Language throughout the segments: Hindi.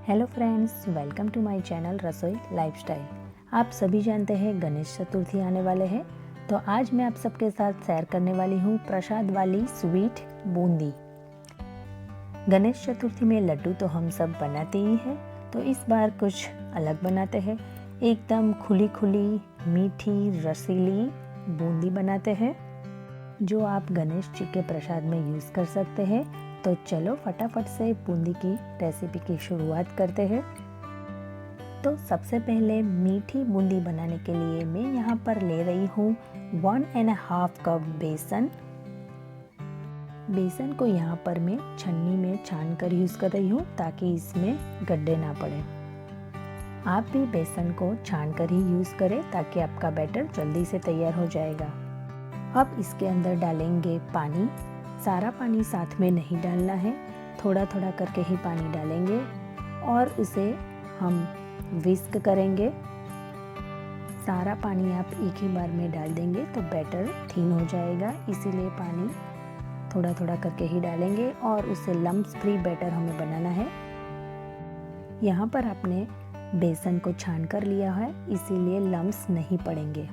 Hello friends, welcome to my channel Rasoi lifestyle. आप सभी जानते हैं गणेश चतुर्थी आने वाले हैं, तो आज मैं आप सबके साथ शेयर करने वाली हूँ प्रसाद वाली स्वीट बूंदी। गणेश चतुर्थी में लड्डू तो हम सब बनाते ही हैं, तो इस बार कुछ अलग बनाते हैं। एकदम खुली खुली मीठी रसीली बूंदी बनाते हैं, जो आप गणेश जी के प्रसाद में यूज़ कर सकते हैं। तो चलो फटाफट से बूंदी की रेसिपी की शुरुआत करते हैं। तो सबसे पहले मीठी बूंदी बनाने के लिए मैं यहाँ पर ले रही हूँ 1.5 कप बेसन। बेसन को यहाँ पर मैं छन्नी में छान कर यूज़ कर रही हूँ ताकि इसमें गड्ढे ना पड़े। आप भी बेसन को छान कर ही यूज़ करें ताकि आपका बैटर जल्दी से तैयार हो जाएगा। अब इसके अंदर डालेंगे पानी। सारा पानी साथ में नहीं डालना है, थोड़ा थोड़ा करके ही पानी डालेंगे और उसे हम विस्क करेंगे। सारा पानी आप एक ही बार में डाल देंगे तो बैटर थिन हो जाएगा, इसीलिए पानी थोड़ा थोड़ा करके ही डालेंगे और उसे लम्प्स फ्री बैटर हमें बनाना है। यहाँ पर आपने बेसन को छान कर लिया है, इसीलिए लम्प्स नहीं पड़ेंगे।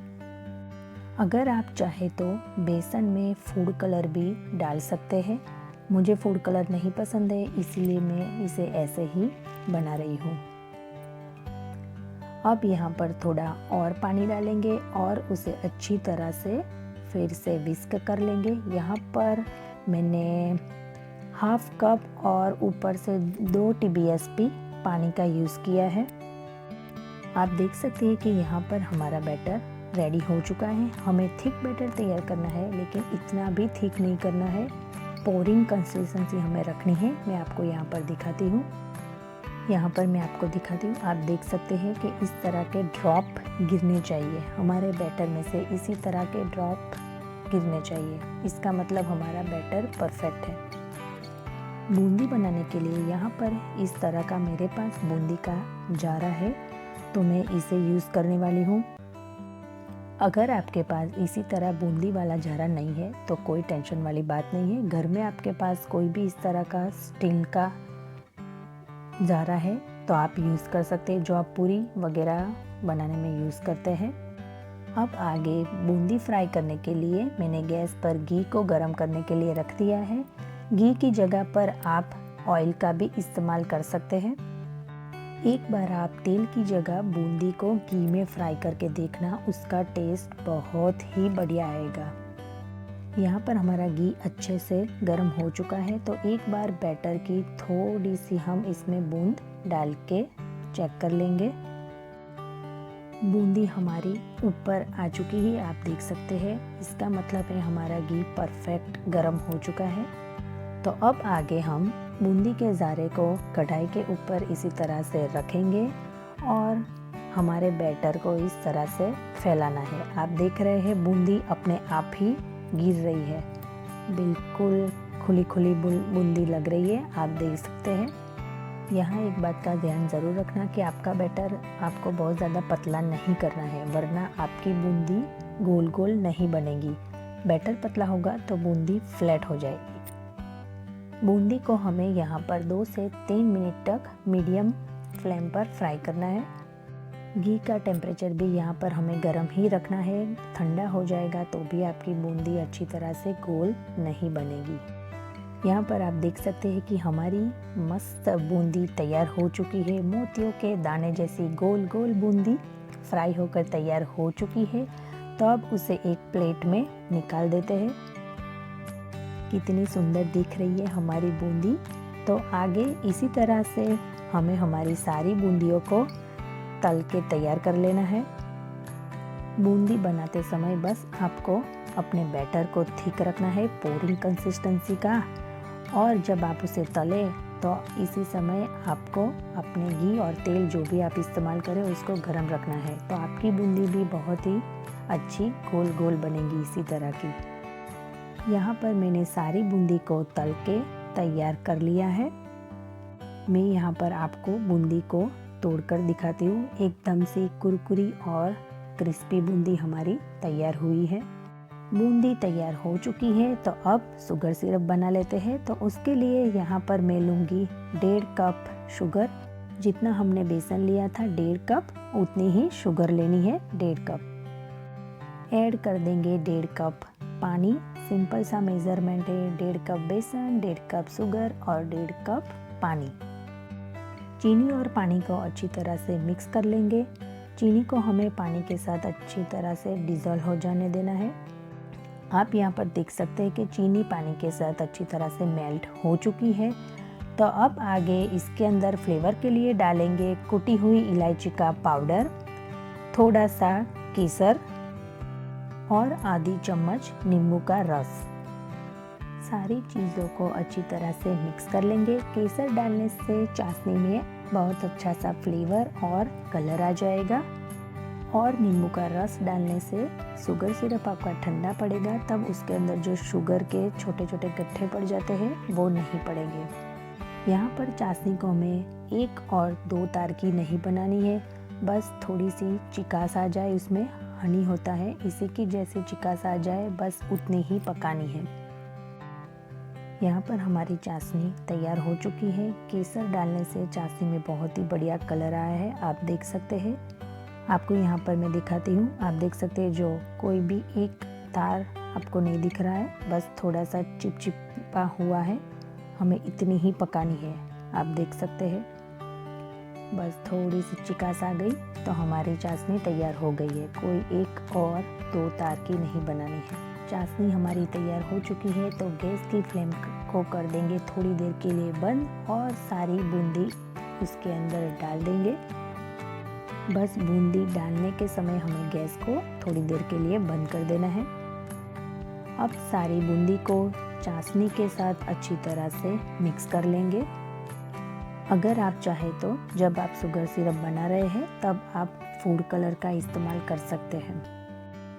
अगर आप चाहे तो बेसन में फूड कलर भी डाल सकते हैं। मुझे फूड कलर नहीं पसंद है, इसीलिए मैं इसे ऐसे ही बना रही हूँ। अब यहाँ पर थोड़ा और पानी डालेंगे और उसे अच्छी तरह से फिर से विस्क कर लेंगे। यहाँ पर मैंने 1/2 कप और ऊपर से 2 TBSP पानी का यूज़ किया है। आप देख सकते हैं कि यहाँ पर हमारा बैटर रेडी हो चुका है। हमें थिक बैटर तैयार करना है, लेकिन इतना भी थिक नहीं करना है। पोरिंग कंसिस्टेंसी हमें रखनी है। मैं आपको यहाँ पर दिखाती हूँ। आप देख सकते हैं कि इस तरह के ड्रॉप गिरने चाहिए हमारे बैटर में से, इसी तरह के ड्रॉप गिरने चाहिए। इसका मतलब हमारा बैटर परफेक्ट है। बूंदी बनाने के लिए यहाँ पर इस तरह का मेरे पास बूंदी का जारा है, तो मैं इसे यूज़ करने वाली हूँ। अगर आपके पास इसी तरह बूंदी वाला जारा नहीं है तो कोई टेंशन वाली बात नहीं है। घर में आपके पास कोई भी इस तरह का स्टील का जारा है तो आप यूज़ कर सकते हैं, जो आप पूरी वगैरह बनाने में यूज़ करते हैं। अब आगे बूंदी फ्राई करने के लिए मैंने गैस पर घी को गर्म करने के लिए रख दिया है। घी की जगह पर आप ऑयल का भी इस्तेमाल कर सकते हैं। एक बार आप तेल की जगह बूंदी को घी में फ्राई करके देखना, उसका टेस्ट बहुत ही बढ़िया आएगा। यहाँ पर हमारा घी अच्छे से गर्म हो चुका है, तो एक बार बैटर की थोड़ी सी हम इसमें बूंद डाल के चेक कर लेंगे। बूंदी हमारी ऊपर आ चुकी है, आप देख सकते हैं। इसका मतलब है हमारा घी परफेक्ट गर्म हो चुका है। तो अब आगे हम बूंदी के ज़ारे को कढ़ाई के ऊपर इसी तरह से रखेंगे और हमारे बैटर को इस तरह से फैलाना है। आप देख रहे हैं बूंदी अपने आप ही गिर रही है, बिल्कुल खुली खुली बूंदी लग रही है, आप देख सकते हैं। यहाँ एक बात का ध्यान ज़रूर रखना कि आपका बैटर आपको बहुत ज़्यादा पतला नहीं करना है, वरना आपकी बूंदी गोल गोल नहीं बनेगी। बैटर पतला होगा तो बूंदी फ्लैट हो जाएगी। बूंदी को हमें यहाँ पर 2 से 3 मिनट तक मीडियम फ्लेम पर फ्राई करना है। घी का टेम्परेचर भी यहाँ पर हमें गर्म ही रखना है, ठंडा हो जाएगा तो भी आपकी बूंदी अच्छी तरह से गोल नहीं बनेगी। यहाँ पर आप देख सकते हैं कि हमारी मस्त बूंदी तैयार हो चुकी है। मोतियों के दाने जैसी गोल गोल बूंदी फ्राई होकर तैयार हो चुकी है। तो अब उसे एक प्लेट में निकाल देते हैं। कितनी सुंदर दिख रही है हमारी बूंदी। तो आगे इसी तरह से हमें हमारी सारी बूंदियों को तल के तैयार कर लेना है। बूंदी बनाते समय बस आपको अपने बैटर को थिक रखना है, पोरिंग कंसिस्टेंसी का, और जब आप उसे तले तो इसी समय आपको अपने घी और तेल जो भी आप इस्तेमाल करें उसको गर्म रखना है। तो आपकी बूंदी भी बहुत ही अच्छी गोल गोल बनेगी इसी तरह की। यहाँ पर मैंने सारी बूंदी को तल के तैयार कर लिया है। मैं यहाँ पर आपको बूंदी को तोड़कर दिखाती हूँ। एकदम से कुरकुरी और क्रिस्पी बूंदी हमारी तैयार हुई है। बूंदी तैयार हो चुकी है, तो अब शुगर सिरप बना लेते हैं। तो उसके लिए यहाँ पर मैं लूँगी 1.5 कप शुगर। जितना हमने बेसन लिया था 1.5 कप, उतनी ही शुगर लेनी है 1.5 कप। ऐड कर देंगे 1.5 कप पानी। सिंपल सा मेज़रमेंट है, 1.5 कप बेसन, 1.5 कप शुगर और 1.5 कप पानी। चीनी और पानी को अच्छी तरह से मिक्स कर लेंगे। चीनी को हमें पानी के साथ अच्छी तरह से डिज़ोल्व हो जाने देना है। आप यहाँ पर देख सकते हैं कि चीनी पानी के साथ अच्छी तरह से मेल्ट हो चुकी है। तो अब आगे इसके अंदर फ्लेवर के लिए डालेंगे कुटी हुई इलायची का पाउडर, थोड़ा सा केसर और आधी चम्मच नींबू का रस। सारी चीज़ों को अच्छी तरह से मिक्स कर लेंगे। केसर डालने से चाशनी में बहुत अच्छा सा फ्लेवर और कलर आ जाएगा और नींबू का रस डालने से शुगर सिरप आपका ठंडा पड़ेगा, तब उसके अंदर जो शुगर के छोटे छोटे गट्ठे पड़ जाते हैं वो नहीं पड़ेंगे। यहाँ पर चाशनी को हमें 1 और 2 तार की नहीं बनानी है, बस थोड़ी सी चिकास आ जाए, उसमें हनी होता है, इसी की जैसे चिकास आ जाए बस उतनी ही पकानी है। यहाँ पर हमारी चाशनी तैयार हो चुकी है। केसर डालने से चाशनी में बहुत ही बढ़िया कलर आया है, आप देख सकते हैं। आपको यहाँ पर मैं दिखाती हूँ, आप देख सकते हैं जो कोई भी एक तार आपको नहीं दिख रहा है, बस थोड़ा सा चिपचिपा हुआ है, हमें इतनी ही पकानी है। आप देख सकते हैं बस थोड़ी सी चिकास आ गई तो हमारी चाशनी तैयार हो गई है। कोई 1 और 2 तार की नहीं बनानी है। चाशनी हमारी तैयार हो चुकी है तो गैस की फ्लेम को कर देंगे थोड़ी देर के लिए बंद और सारी बूंदी उसके अंदर डाल देंगे। बस बूंदी डालने के समय हमें गैस को थोड़ी देर के लिए बंद कर देना है। अब सारी बूंदी को चाशनी के साथ अच्छी तरह से मिक्स कर लेंगे। अगर आप चाहे तो जब आप शुगर सिरप बना रहे हैं तब आप फूड कलर का इस्तेमाल कर सकते हैं।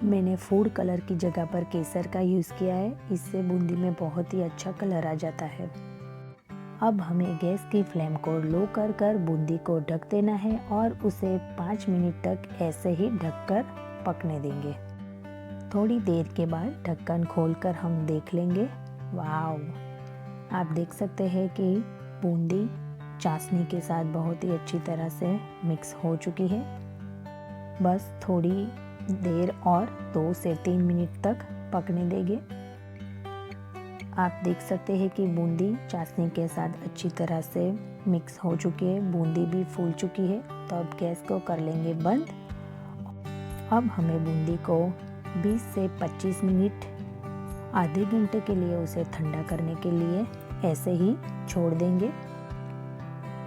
मैंने फूड कलर की जगह पर केसर का यूज़ किया है, इससे बूंदी में बहुत ही अच्छा कलर आ जाता है। अब हमें गैस की फ्लेम को लो कर कर बूंदी को ढक देना है और उसे 5 मिनट तक ऐसे ही ढककर पकने देंगे। थोड़ी देर के बाद ढक्कन खोलकर हम देख लेंगे। वाव! आप देख सकते हैं कि बूंदी चाशनी के साथ बहुत ही अच्छी तरह से मिक्स हो चुकी है। बस थोड़ी देर और 2 से 3 मिनट तक पकने देंगे। आप देख सकते हैं कि बूंदी चाशनी के साथ अच्छी तरह से मिक्स हो चुकी है, बूंदी भी फूल चुकी है। तो अब गैस को कर लेंगे बंद। अब हमें बूंदी को 20 से 25 मिनट आधे घंटे के लिए उसे ठंडा करने के लिए ऐसे ही छोड़ देंगे।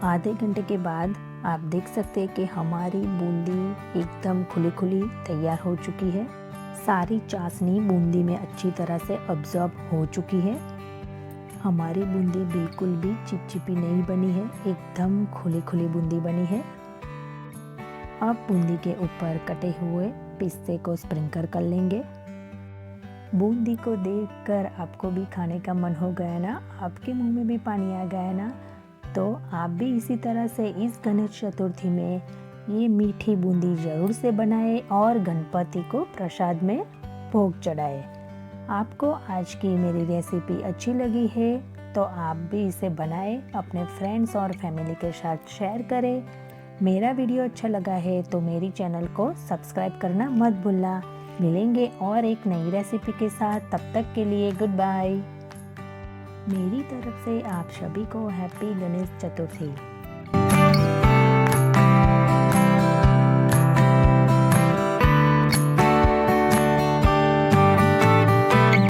आधे घंटे के बाद आप देख सकते हैं कि हमारी बूंदी एकदम खुली खुली तैयार हो चुकी है। सारी चाशनी बूंदी में अच्छी तरह से अब्जॉर्ब हो चुकी है। हमारी बूंदी बिल्कुल भी चिपचिपी नहीं बनी है, एकदम खुली खुली बूंदी बनी है। अब बूंदी के ऊपर कटे हुए पिस्ते को स्प्रिंकल कर लेंगे। बूंदी को देखकर आपको भी खाने का मन हो गया ना, आपके मुंह में भी पानी आ गया ना। तो आप भी इसी तरह से इस गणेश चतुर्थी में ये मीठी बूंदी ज़रूर से बनाएं और गणपति को प्रसाद में भोग चढ़ाएं। आपको आज की मेरी रेसिपी अच्छी लगी है तो आप भी इसे बनाएं, अपने फ्रेंड्स और फैमिली के साथ शेयर करें। मेरा वीडियो अच्छा लगा है तो मेरी चैनल को सब्सक्राइब करना मत भूलना। मिलेंगे और एक नई रेसिपी के साथ, तब तक के लिए गुड बाय। मेरी तरफ से आप सभी को हैप्पी गणेश चतुर्थी।